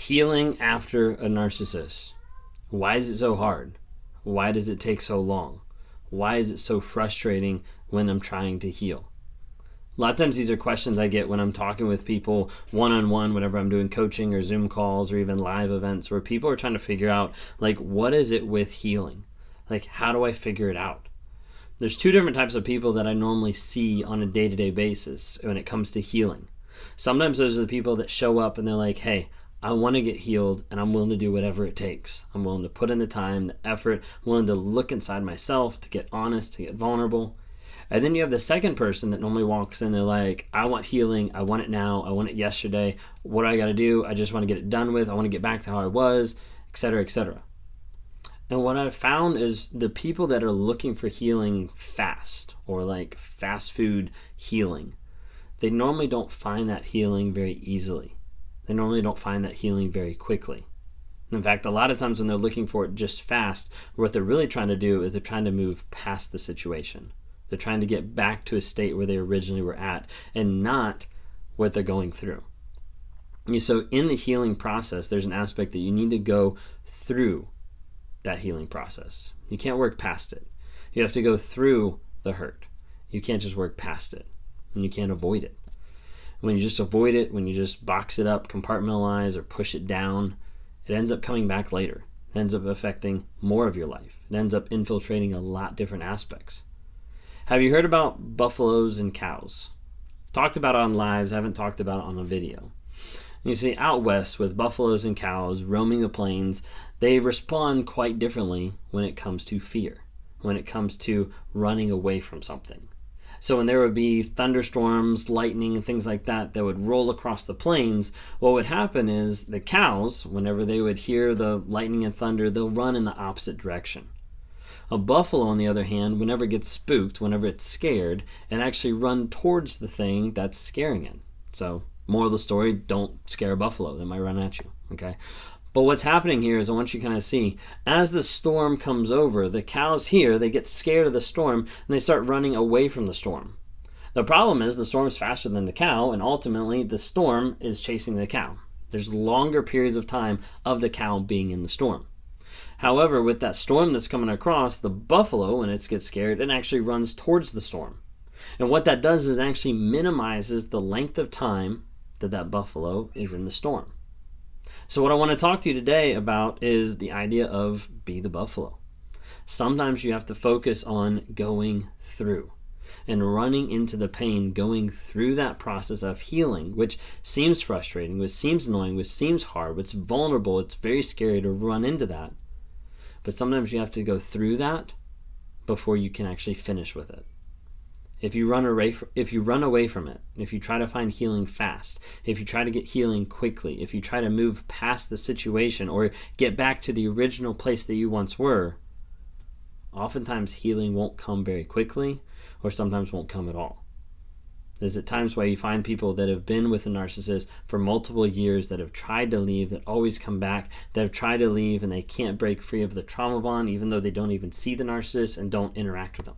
Healing after a narcissist. Why is it so hard? Why does it take so long? Why is it so frustrating when I'm trying to heal? A lot of times these are questions I get when I'm talking with people one-on-one, whenever I'm doing coaching or Zoom calls or even live events, where people are trying to figure out, like, what is it with healing? Like, how do I figure it out? There's two different types of people that I normally see on a day-to-day basis when it comes to healing. Sometimes those are the people that show up and they're like, hey, I want to get healed and I'm willing to do whatever it takes. I'm willing to put in the time, the effort, I'm willing to look inside myself, to get honest, to get vulnerable. And then you have the second person that normally walks in, they're like, I want healing, I want it now, I want it yesterday. What do I got to do? I just want to get it done with. I want to get back to how I was, etc., etc. And what I've found is the people that are looking for healing fast, or like fast food healing, they normally don't find that healing very easily. They normally don't find that healing very quickly. In fact, a lot of times when they're looking for it just fast, what they're really trying to do is they're trying to move past the situation. They're trying to get back to a state where they originally were at and not what they're going through. So in the healing process, there's an aspect that you need to go through that healing process. You can't work past it. You have to go through the hurt. You can't just work past it, and you can't avoid it. When you just avoid it, when you just box it up, compartmentalize, or push it down, it ends up coming back later. It ends up affecting more of your life. It ends up infiltrating a lot different aspects. Have you heard about buffaloes and cows? Talked about it on lives, haven't talked about it on a video. You see, out west with buffaloes and cows roaming the plains, they respond quite differently when it comes to fear, when it comes to running away from something. So when there would be thunderstorms, lightning, and things like that that would roll across the plains, what would happen is the cows, whenever they would hear the lightning and thunder, they'll run in the opposite direction. A buffalo, on the other hand, whenever it gets spooked, whenever it's scared, it actually run towards the thing that's scaring it. So, moral of the story, don't scare a buffalo. They might run at you, okay? But what's happening here is I want you to kind of see, as the storm comes over, the cows here, they get scared of the storm and they start running away from the storm. The problem is the storm's faster than the cow, and ultimately the storm is chasing the cow. There's longer periods of time of the cow being in the storm. However, with that storm that's coming across, the buffalo, when it gets scared, it actually runs towards the storm. And what that does is actually minimizes the length of time that buffalo is in the storm. So what I want to talk to you today about is the idea of be the buffalo. Sometimes you have to focus on going through and running into the pain, going through that process of healing, which seems frustrating, which seems annoying, which seems hard, which is vulnerable. It's very scary to run into that. But sometimes you have to go through that before you can actually finish with it. If you run away from it, if you try to find healing fast, if you try to get healing quickly, if you try to move past the situation or get back to the original place that you once were, oftentimes healing won't come very quickly or sometimes won't come at all. There's at times where you find people that have been with a narcissist for multiple years, that have tried to leave, that always come back, that have tried to leave and they can't break free of the trauma bond even though they don't even see the narcissist and don't interact with them.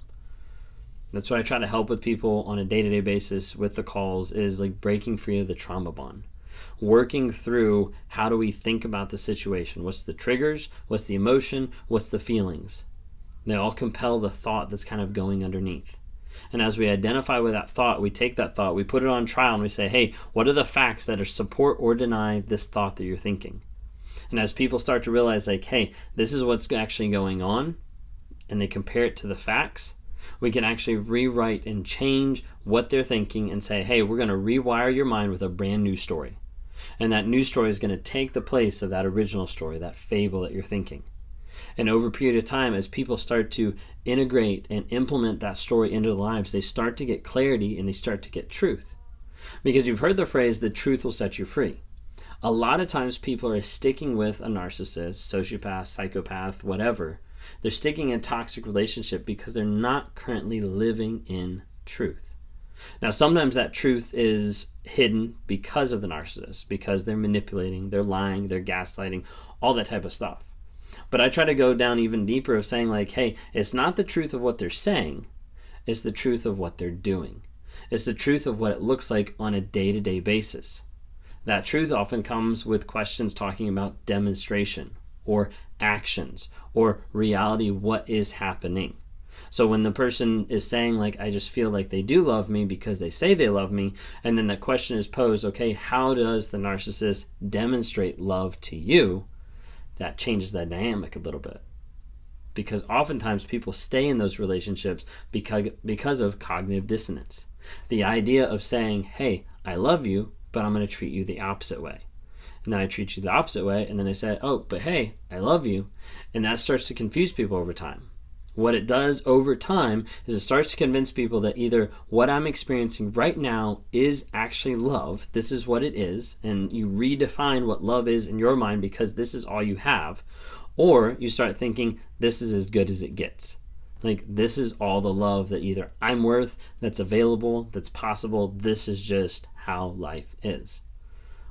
That's what I try to help with people on a day-to-day basis with the calls, is like breaking free of the trauma bond. Working through, how do we think about the situation? What's the triggers? What's the emotion? What's the feelings? They all compel the thought that's kind of going underneath. And as we identify with that thought, we take that thought, we put it on trial and we say, hey, what are the facts that are support or deny this thought that you're thinking? And as people start to realize, like, hey, this is what's actually going on, and they compare it to the facts, we can actually rewrite and change what they're thinking and say, hey, we're going to rewire your mind with a brand new story. And that new story is going to take the place of that original story, that fable that you're thinking. And over a period of time, as people start to integrate and implement that story into their lives, they start to get clarity and they start to get truth. Because you've heard the phrase, the truth will set you free. A lot of times people are sticking with a narcissist, sociopath, psychopath, whatever. They're sticking in a toxic relationship because they're not currently living in truth. Now, sometimes that truth is hidden because of the narcissist, because they're manipulating, they're lying, they're gaslighting, all that type of stuff. But I try to go down even deeper of saying, like, hey, it's not the truth of what they're saying, it's the truth of what they're doing. It's the truth of what it looks like on a day-to-day basis. That truth often comes with questions talking about demonstration or actions or reality, what is happening. So when the person is saying, like, I just feel like they do love me because they say they love me, and then the question is posed, okay, how does the narcissist demonstrate love to you? That changes that dynamic a little bit. Because oftentimes people stay in those relationships because of cognitive dissonance. The idea of saying, hey, I love you, but I'm going to treat you the opposite way. And then I treat you the opposite way, and then I say, oh, but hey, I love you. And that starts to confuse people over time. What it does over time is it starts to convince people that either what I'm experiencing right now is actually love, this is what it is, and you redefine what love is in your mind because this is all you have, or you start thinking this is as good as it gets. Like, this is all the love that either I'm worth, that's available, that's possible, this is just how life is.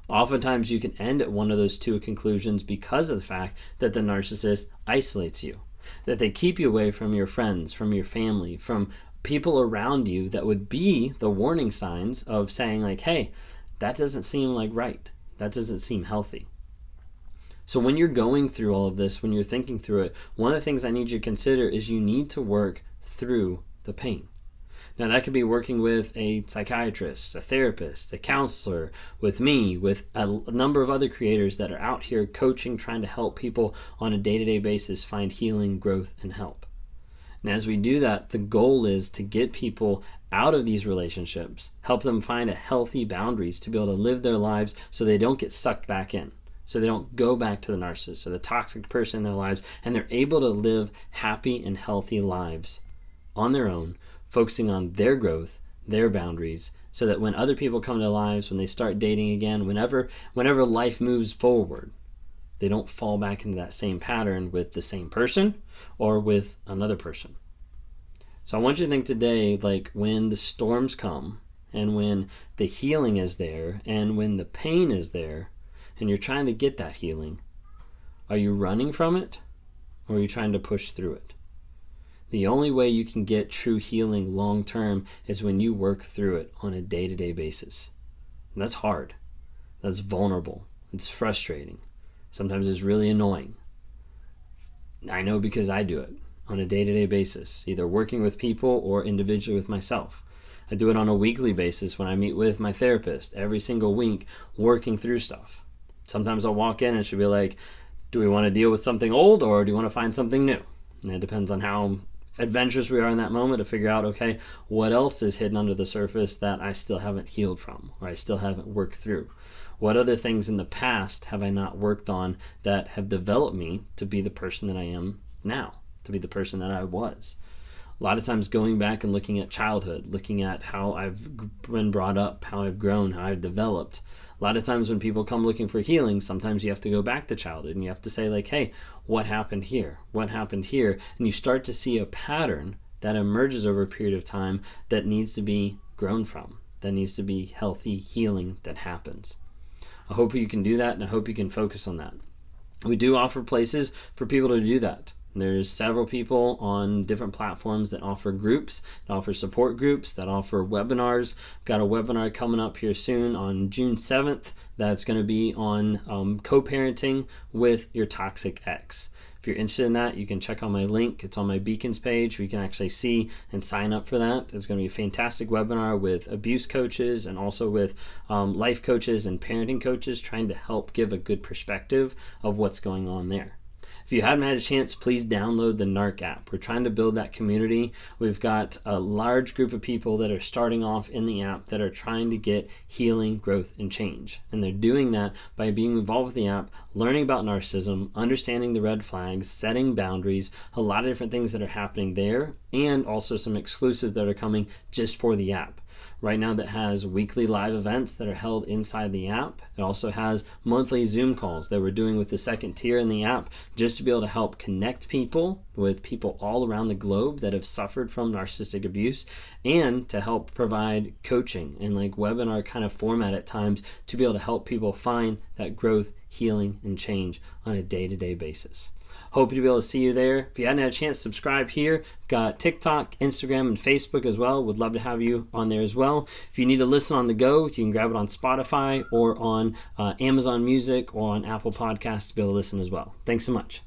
Oftentimes you can end at one of those two conclusions because of the fact that the narcissist isolates you. That they keep you away from your friends, from your family, from people around you that would be the warning signs of saying, like, hey, that doesn't seem like right. That doesn't seem healthy. So when you're going through all of this, when you're thinking through it, one of the things I need you to consider is you need to work through the pain. Now, that could be working with a psychiatrist, a therapist, a counselor, with me, with a number of other creators that are out here coaching, trying to help people on a day-to-day basis find healing, growth, and help. And as we do that, the goal is to get people out of these relationships, help them find a healthy boundaries to be able to live their lives so they don't get sucked back in, so they don't go back to the narcissist or the toxic person in their lives, and they're able to live happy and healthy lives on their own, focusing on their growth, their boundaries, so that when other people come to their lives, when they start dating again, whenever life moves forward, they don't fall back into that same pattern with the same person or with another person. So I want you to think today, like, when the storms come and when the healing is there and when the pain is there and you're trying to get that healing, are you running from it or are you trying to push through it? The only way you can get true healing long term is when you work through it on a day-to-day basis. And that's hard. That's vulnerable. It's frustrating. Sometimes it's really annoying. I know because I do it on a day-to-day basis, either working with people or individually with myself. I do it on a weekly basis when I meet with my therapist every single week, working through stuff. Sometimes I'll walk in and she'll be like, do we want to deal with something old or do you want to find something new? And it depends on how adventurous we are in that moment to figure out, okay, what else is hidden under the surface that I still haven't healed from or I still haven't worked through? What other things in the past have I not worked on that have developed me to be the person that I am now, to be the person that I was? A lot of times going back and looking at childhood, looking at how I've been brought up, how I've grown, how I've developed. A lot of times when people come looking for healing, sometimes you have to go back to childhood and you have to say, like, hey, what happened here? What happened here? And you start to see a pattern that emerges over a period of time that needs to be grown from, that needs to be healthy healing that happens. I hope you can do that, and I hope you can focus on that. We do offer places for people to do that. There's several people on different platforms that offer groups, that offer support groups, that offer webinars. We've got a webinar coming up here soon on June 7th that's going to be on co-parenting with your toxic ex. If you're interested in that, you can check out my link. It's on my Beacons page where you can actually see and sign up for that. It's going to be a fantastic webinar with abuse coaches and also with life coaches and parenting coaches trying to help give a good perspective of what's going on there. If you haven't had a chance, please download the NARC app. We're trying to build that community. We've got a large group of people that are starting off in the app that are trying to get healing, growth, and change. And they're doing that by being involved with the app, learning about narcissism, understanding the red flags, setting boundaries, a lot of different things that are happening there, and also some exclusives that are coming just for the app. Right now that has weekly live events that are held inside the app. It also has monthly Zoom calls that we're doing with the second tier in the app just to be able to help connect people with people all around the globe that have suffered from narcissistic abuse and to help provide coaching and like webinar kind of format at times to be able to help people find that growth, healing, and change on a day-to-day basis. Hope to be able to see you there. If you hadn't had a chance, subscribe here. We've got TikTok, Instagram, and Facebook as well. Would love to have you on there as well. If you need to listen on the go, you can grab it on Spotify or on Amazon Music or on Apple Podcasts to be able to listen as well. Thanks so much.